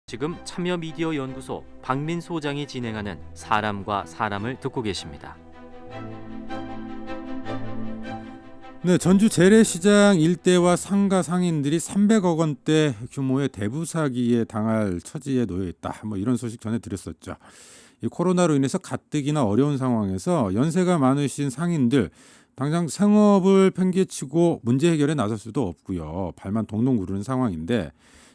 지금 참여미디어연구소 박민 소장이 진행하는 사람과 사람을 듣고 계십니다. 네, 전주 재래시장 일대와 상가 상인들이 300억 원대 규모의 대부 사기에 당할 처지에 놓여 있다. 이런 소식 전해드렸었죠. 이 코로나로 인해서 가뜩이나 어려운 상황에서 연세가 많으신 상인들 당장 생업을 팽개치고 문제 해결에 나설 수도 없고요. 발만 동동 구르는 상황인데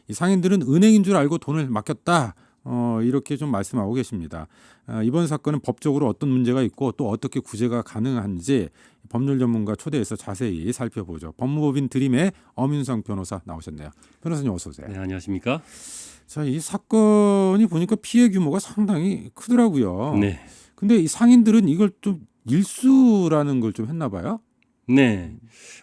이 상인들은 은행인 줄 알고 돈을 맡겼다. 이렇게 좀 말씀하고 계십니다. 이번 사건은 법적으로 어떤 문제가 있고 또 어떻게 구제가 가능한지 법률 전문가 초대해서 자세히 살펴보죠. 법무법인 드림의 엄윤성 변호사 나오셨네요. 변호사님 어서 오세요. 네, 안녕하십니까? 자, 이 사건이 보니까 피해 규모가 상당히 크더라고요. 네. 근데 이 상인들은 이걸 좀 일수라는 걸 좀 했나 봐요. 네.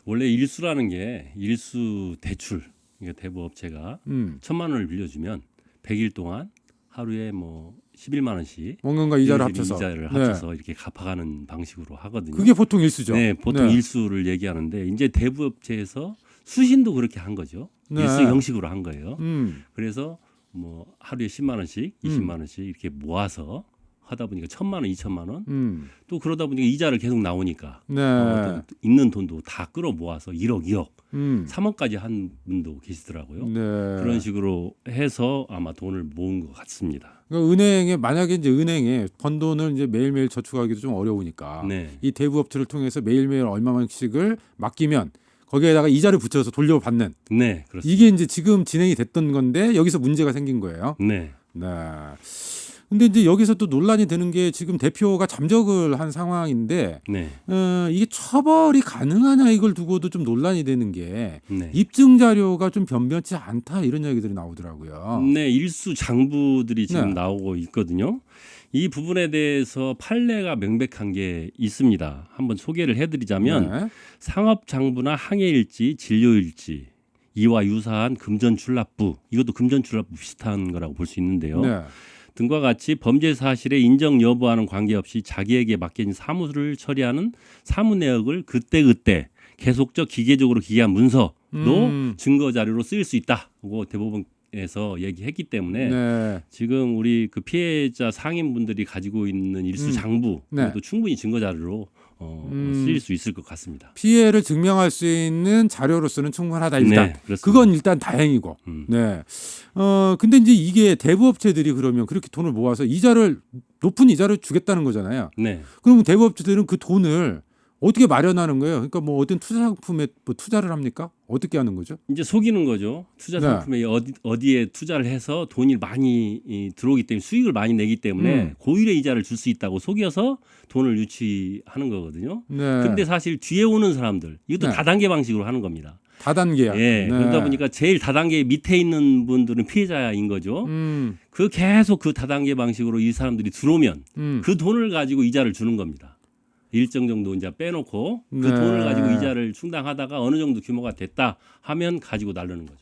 원래 일수라는 게 일수 대출. 그러니까 대부업체가 1,000만 원을 빌려주면 100일 동안 하루에 11만 원씩 원금과 이자를 이자를 합쳐서 이렇게 갚아가는 방식으로 하거든요. 그게 보통 일수죠. 네, 보통 네. 일수를 얘기하는데 이제 대부업체에서 수신도 그렇게 한 거죠. 네. 일수 형식으로 한 거예요. 그래서 그래서 하루에 10만 원씩, 20만 원씩 이렇게 모아서 하다 보니까 1,000만 원, 2,000만 원, 또 그러다 보니까 이자를 계속 나오니까 네. 어떤 있는 돈도 다 끌어 모아서 1억, 2억, 3억까지 한 분도 계시더라고요. 네. 그런 식으로 해서 아마 돈을 모은 것 같습니다. 그러니까 은행에 만약에 이제 은행에 번 돈을 이제 매일매일 저축하기도 좀 어려우니까 네, 이 대부업체를 통해서 매일매일 얼마만씩을 맡기면 거기에다가 이자를 붙여서 돌려받는 네, 그렇습니다. 이게 이제 지금 진행이 됐던 건데 여기서 문제가 생긴 거예요. 네, 네. 근데 이제 여기서 또 논란이 되는 게 지금 대표가 잠적을 한 상황인데 네, 이게 처벌이 가능하냐 이걸 두고도 좀 논란이 되는 게 네. 입증 자료가 좀 변변치 않다 이런 얘기들이 나오더라고요. 네, 일수 장부들이 지금 네. 나오고 있거든요. 이 부분에 대해서 판례가 명백한 게 있습니다. 한번 소개를 해드리자면 네. 상업장부나 항해일지, 진료일지 이와 유사한 금전출납부, 이것도 금전출납부 비슷한 거라고 볼 수 있는데요. 네. 등과 같이 범죄 사실의 인정 여부와는 관계없이 자기에게 맡겨진 사무를 처리하는 사무 내역을 그때그때 계속적 기계적으로 기기한 문서도 증거 자료로 쓰일 수 있다고 대법원에서 얘기했기 때문에 네. 지금 우리 그 피해자 상인분들이 가지고 있는 일수 장부 네. 그것도 충분히 증거 자료로 쓰일 수 있을 것 같습니다. 피해를 증명할 수 있는 자료로서는 충분하다 일단. 네, 그렇습니다. 그건 일단 다행이고. 네. 근데 이제 이게 대부업체들이 그러면 그렇게 돈을 모아서 높은 이자를 주겠다는 거잖아요. 네. 그러면 대부업체들은 그 돈을 어떻게 마련하는 거예요? 그러니까 어떤 투자 상품에 투자를 합니까? 어떻게 하는 거죠? 이제 속이는 거죠. 투자 네. 상품에 어디에 투자를 해서 돈이 많이 들어오기 때문에 수익을 많이 내기 때문에 고율의 이자를 줄 수 있다고 속여서 돈을 유치하는 거거든요. 네. 근데 사실 뒤에 오는 사람들 이것도 네. 다단계 방식으로 하는 겁니다. 다단계야. 예, 네. 그러다 보니까 제일 다단계 밑에 있는 분들은 피해자인 거죠. 그 계속 그 다단계 방식으로 이 사람들이 들어오면 그 돈을 가지고 이자를 주는 겁니다. 일정 정도 이제 빼놓고 그 네. 돈을 가지고 이자를 충당하다가 어느 정도 규모가 됐다 하면 가지고 나르는 거죠.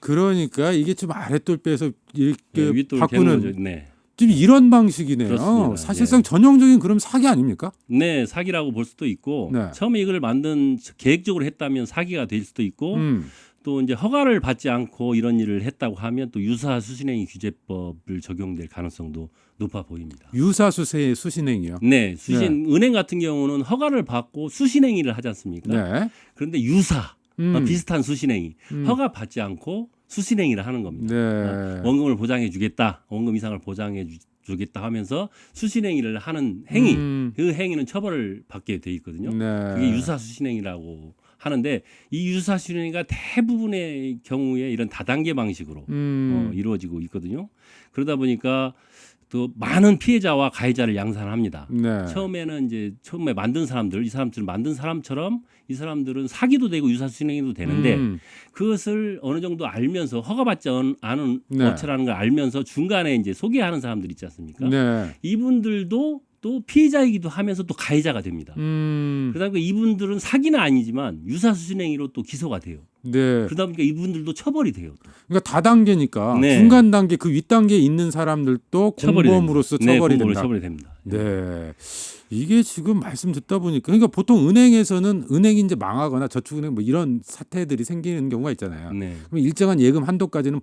그러니까 이게 좀 아랫돌 빼서 이렇게 네, 윗돌 바꾸는 개는 거죠. 네. 좀 이런 방식이네요. 그렇습니다. 사실상 전형적인 그럼 사기 아닙니까? 네, 사기라고 볼 수도 있고 네. 처음에 이걸 계획적으로 했다면 사기가 될 수도 있고 또 이제 허가를 받지 않고 이런 일을 했다고 하면 또 유사수신행위 규제법을 적용될 가능성도 높아 보입니다. 유사수세 수신행위요. 네, 은행 같은 경우는 허가를 받고 수신행위를 하지 않습니까? 네. 그런데 비슷한 수신행위 허가 받지 않고 수신행위를 하는 겁니다. 네. 원금을 보장해 주겠다, 원금 이상을 보장해 주겠다 하면서 수신행위를 하는 행위, 그 행위는 처벌을 받게 돼 있거든요. 네. 그게 유사수신행위라고 하는데 이 유사수신행위가 대부분의 경우에 이런 다단계 방식으로 이루어지고 있거든요. 그러다 보니까 또 많은 피해자와 가해자를 양산합니다. 네. 처음에는 이제 처음에 만든 사람들, 이 사람들을 만든 사람처럼 이 사람들은 사기도 되고 유사수신행위도 되는데 그것을 어느 정도 알면서 허가받지 않은 네. 업체라는 걸 알면서 중간에 이제 소개하는 사람들 있지 않습니까? 네. 이분들도 또 피해자이기도 하면서 또 가해자가 됩니다. 그러다 보니까 이분들은 사기는 아니지만 유사수신행위로 또 기소가 돼요. 네. 그러다 보니까 이분들도 처벌이 돼요. 또. 그러니까 다단계니까 네. 중간 단계 그 윗단계에 있는 사람들도 처벌이 공범으로서 됩니다. 처벌이 네, 공범으로 된다. 처벌이 됩니다. 네. 이게 지금 말씀 듣다 보니까 그러니까 보통 은행에서는 은행이 이제 망하거나 저축은행 뭐 이런 사태들이 생기는 경우가 있잖아요. 네. 그럼 일정한 예금 한도까지는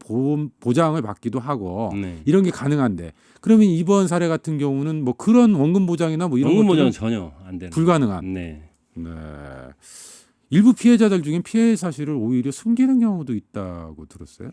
보장을 받기도 하고 네. 이런 게 가능한데 그러면 이번 사례 같은 경우는 뭐 그런 원금 보장이나 뭐 이런 원금 것들은 보장은 전혀 안 되는. 불가능한. 네. 네. 일부 피해자들 중에 피해 사실을 오히려 숨기는 경우도 있다고 들었어요.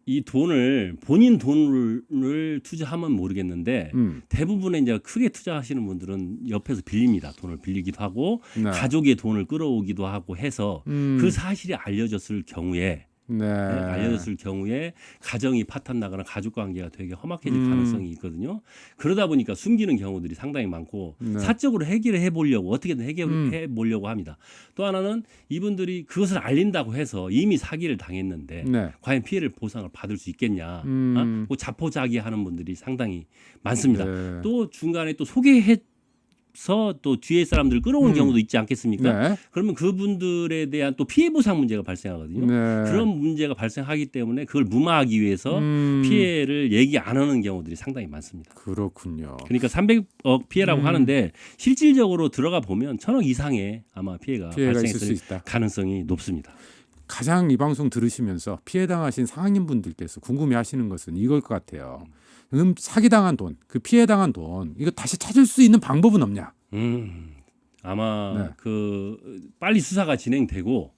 이 돈을 본인 돈을 투자하면 모르겠는데 대부분의 이제 크게 투자하시는 분들은 옆에서 빌립니다. 돈을 빌리기도 하고 네. 가족의 돈을 끌어오기도 하고 해서 그 사실이 알려졌을 경우에 네. 알려졌을 경우에 가정이 파탄 나거나 가족 관계가 되게 험악해질 음. 가능성이 있거든요. 그러다 보니까 숨기는 경우들이 상당히 많고 네. 사적으로 해결해 보려고 어떻게든 해결해 보려고 합니다. 또 하나는 이분들이 그것을 알린다고 해서 이미 사기를 당했는데 네. 과연 피해를 보상을 받을 수 있겠냐? 음. 뭐 자포자기하는 분들이 상당히 많습니다. 네. 또 중간에 또 소개해서 또 뒤에 사람들 끌어오는 경우도 있지 않겠습니까? 네. 그러면 그분들에 대한 또 피해 보상 문제가 발생하거든요. 네. 그런 문제가 발생하기 때문에 그걸 무마하기 위해서 피해를 얘기 안 하는 경우들이 상당히 많습니다. 그렇군요. 그러니까 300억 피해라고 하는데 실질적으로 들어가 보면 1000억 이상의 아마 피해가 피해가 있을 수 발생했을 있다. 가능성이 높습니다. 가장 이 방송 들으시면서 피해 당하신 상인분들께서 궁금해하시는 것은 이걸 것 같아요. 사기 당한 돈, 그 피해 당한 돈 이거 다시 찾을 수 있는 방법은 없냐? 아마 네. 그 빨리 수사가 진행되고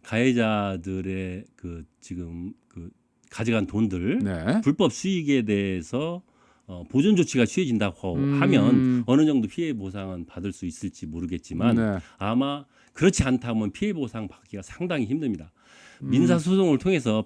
가해자들의 그 지금 그 가져간 돈들 네. 불법 수익에 대해서 보존 조치가 취해진다고 하면 어느 정도 피해 보상은 받을 수 있을지 모르겠지만 네. 아마 그렇지 않다면 피해 보상 받기가 상당히 힘듭니다. 민사 소송을 통해서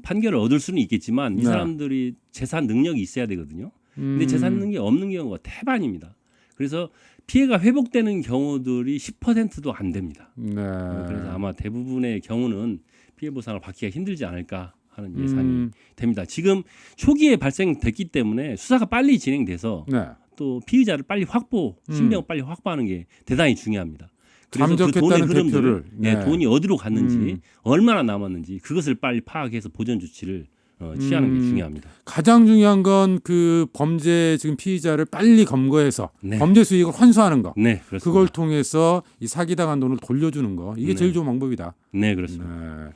판결을 얻을 수는 있겠지만 이 네. 사람들이 재산 능력이 있어야 되거든요. 근데 재산 능력이 없는 경우가 태반입니다. 그래서 피해가 회복되는 경우들이 10%도 안 됩니다. 네. 그래서 아마 대부분의 경우는 피해 보상을 받기가 힘들지 않을까 하는 예상이 됩니다. 지금 초기에 발생됐기 때문에 수사가 빨리 진행돼서 네. 또 피의자를 빨리 신병을 빨리 확보하는 게 대단히 중요합니다. 그래서 그 잠적했다는 돈의 흐름들을 대표를 네. 돈이 어디로 갔는지 얼마나 남았는지 그것을 빨리 파악해서 보전 조치를 취하는 게 중요합니다. 가장 중요한 건 그 범죄 지금 피의자를 빨리 검거해서 네. 범죄 수익을 환수하는 거. 네, 그렇습니다. 그걸 통해서 이 사기당한 돈을 돌려주는 거. 이게 네. 제일 좋은 방법이다. 네, 그렇습니다. 네.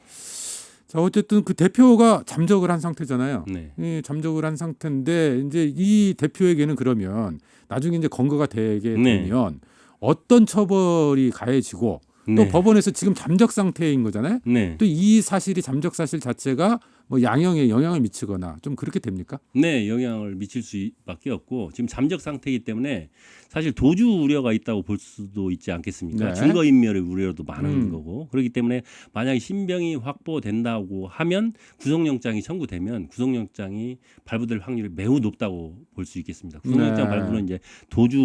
자, 어쨌든 그 대표가 잠적을 한 상태잖아요. 네. 이 잠적을 한 상태인데 이제 이 대표에게는 그러면 나중에 이제 검거가 되게 네. 되면 어떤 처벌이 가해지고 또 네. 법원에서 지금 잠적 상태인 거잖아요. 네. 또 이 사실이 잠적 사실 자체가 뭐 양형에 영향을 미치거나 좀 그렇게 됩니까? 네, 영향을 미칠 수밖에 없고 지금 잠적 상태이기 때문에 사실 도주 우려가 있다고 볼 수도 있지 않겠습니까? 네. 증거인멸의 우려도 많은 거고 그렇기 때문에 만약에 신병이 확보된다고 하면 구속영장이 청구되면 구속영장이 발부될 확률이 매우 높다고 볼 수 있겠습니다. 구속영장 네. 발부는 이제 도주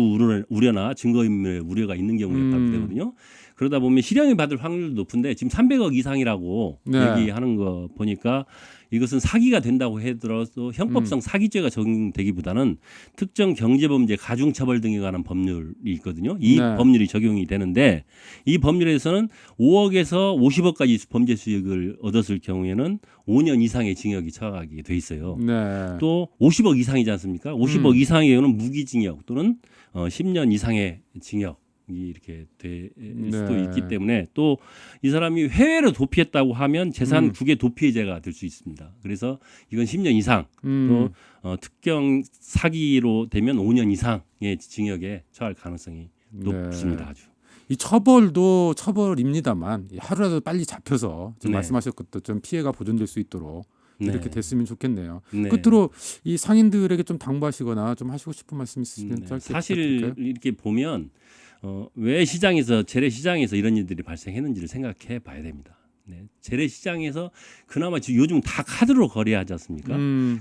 우려나 증거인멸의 우려가 있는 경우에 발부되거든요. 그러다 보면 실형이 받을 확률도 높은데 지금 300억 이상이라고 네. 얘기하는 거 보니까 이것은 사기가 된다고 하더라도 형법상 사기죄가 적용되기보다는 특정 경제범죄 가중처벌 등에 관한 법률이 있거든요. 이 네. 법률이 적용이 되는데 이 법률에서는 5억에서 50억까지 범죄 수익을 얻었을 경우에는 5년 이상의 징역이 처하게 돼 있어요. 네. 또 50억 이상이지 않습니까? 50억 이상의 경우는 무기징역 또는 10년 이상의 징역. 이렇게 될 수도 네. 있기 때문에 또 이 사람이 해외로 도피했다고 하면 재산 국외 도피해제가 될 수 있습니다. 그래서 이건 10년 이상 또 특경 사기로 되면 5년 이상의 징역에 처할 가능성이 높습니다. 아주. 이 처벌도 처벌입니다만 하루라도 빨리 잡혀서 지금 네. 말씀하셨던 좀 피해가 보존될 수 있도록 이렇게 네. 됐으면 좋겠네요. 네. 끝으로 이 상인들에게 좀 당부하시거나 좀 하시고 싶은 말씀 있으시면 짧게 사실 부탁드릴까요? 이렇게 보면 왜 재래시장에서 이런 일들이 발생했는지를 생각해 봐야 됩니다. 네. 재래시장에서 그나마 요즘 다 카드로 거래하지 않습니까?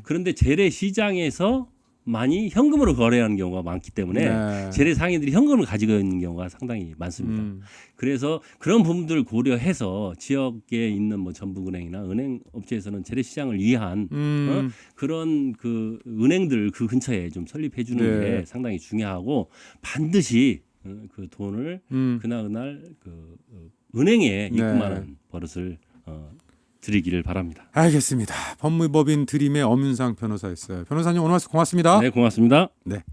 그런데 재래시장에서 많이 현금으로 거래하는 경우가 많기 때문에 네. 재래 상인들이 현금을 가지고 있는 경우가 상당히 많습니다. 그래서 그런 부분들을 고려해서 지역에 있는 뭐 전북은행이나 은행 업체에서는 재래시장을 위한 그런 그 은행들 그 근처에 좀 설립해 주는 네. 게 상당히 중요하고 반드시 그 돈을 그날 그 은행에 입금하는 버릇을 드리기를 바랍니다. 알겠습니다. 법무법인 드림의 엄윤상 변호사였어요. 변호사님 오늘 말씀 고맙습니다. 네, 고맙습니다. 네.